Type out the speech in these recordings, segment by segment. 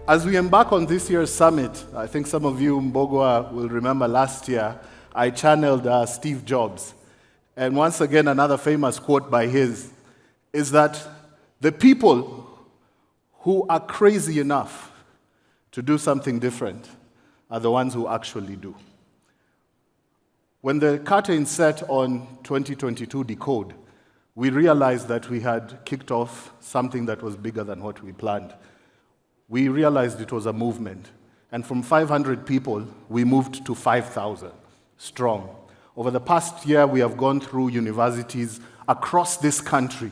as we embark on this year's summit, I think some of you, Mbogwa, will remember last year, I channeled Steve Jobs. And once again, another famous quote by his is that the people who are crazy enough to do something different are the ones who actually do. When the curtain set on 2022 Decode, we realized that we had kicked off something that was bigger than what we planned. We realized it was a movement. And from 500 people, we moved to 5,000 strong. Over the past year, we have gone through universities across this country,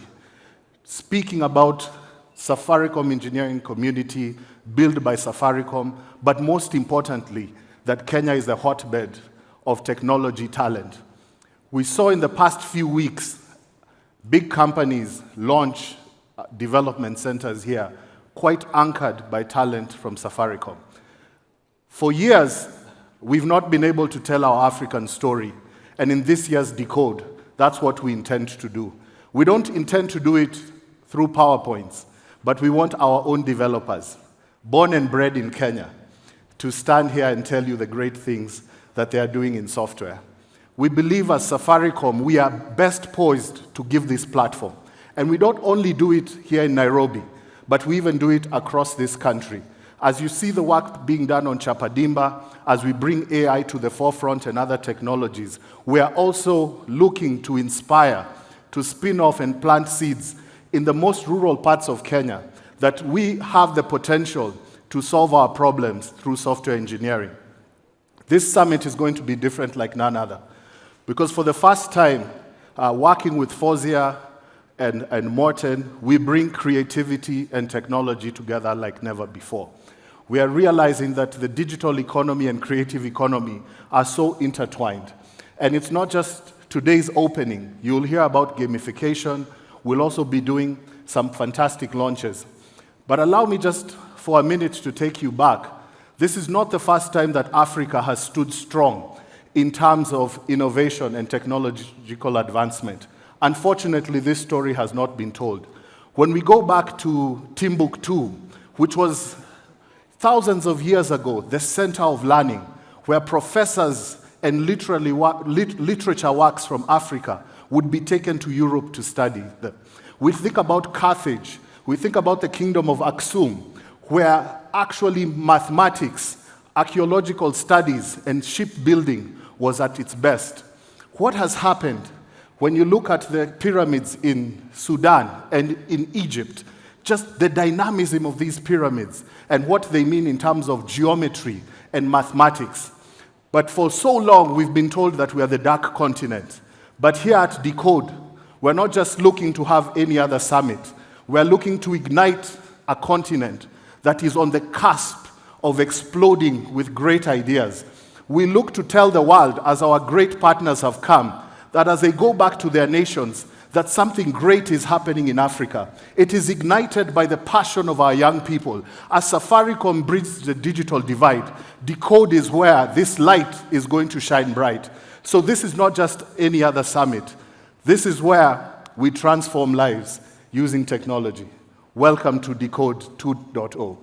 speaking about Safaricom engineering community built by Safaricom, but most importantly, that Kenya is a hotbed of technology talent. We saw in the past few weeks, big companies launch development centers here, quite anchored by talent from Safaricom. For years, we've not been able to tell our African story, and in this year's Decode, that's what we intend to do. We don't intend to do it through PowerPoints, but we want our own developers, born and bred in Kenya, to stand here and tell you the great things that they are doing in software. We believe as Safaricom, we are best poised to give this platform. And we don't only do it here in Nairobi, but we even do it across this country. As you see the work being done on Chapadimba, as we bring AI to the forefront and other technologies, we are also looking to inspire, to spin off and plant seeds in the most rural parts of Kenya, that we have the potential to solve our problems through software engineering. This summit is going to be different like none other, because for the first time, working with Fozia and Morten, we bring creativity and technology together like never before. We are realizing that the digital economy and creative economy are so intertwined. And it's not just today's opening. You'll hear about gamification. We'll also be doing some fantastic launches. But allow me just for a minute to take you back. This is not the first time that Africa has stood strong in terms of innovation and technological advancement. Unfortunately, this story has not been told. When we go back to Timbuktu, which was thousands of years ago, the center of learning, where professors and literature works from Africa would be taken to Europe to study them. We think about Carthage, we think about the kingdom of Aksum, where actually mathematics, archaeological studies, and shipbuilding was at its best. What has happened when you look at the pyramids in Sudan and in Egypt, just the dynamism of these pyramids and what they mean in terms of geometry and mathematics. But for so long, we've been told that we are the dark continent. But here at Decode, we're not just looking to have any other summit. We're looking to ignite a continent that is on the cusp of exploding with great ideas. We look to tell the world, as our great partners have come, that as they go back to their nations, that something great is happening in Africa. It is ignited by the passion of our young people. As Safaricom bridges the digital divide, Decode is where this light is going to shine bright. So this is not just any other summit. This is where we transform lives using technology. Welcome to Decode 2.0.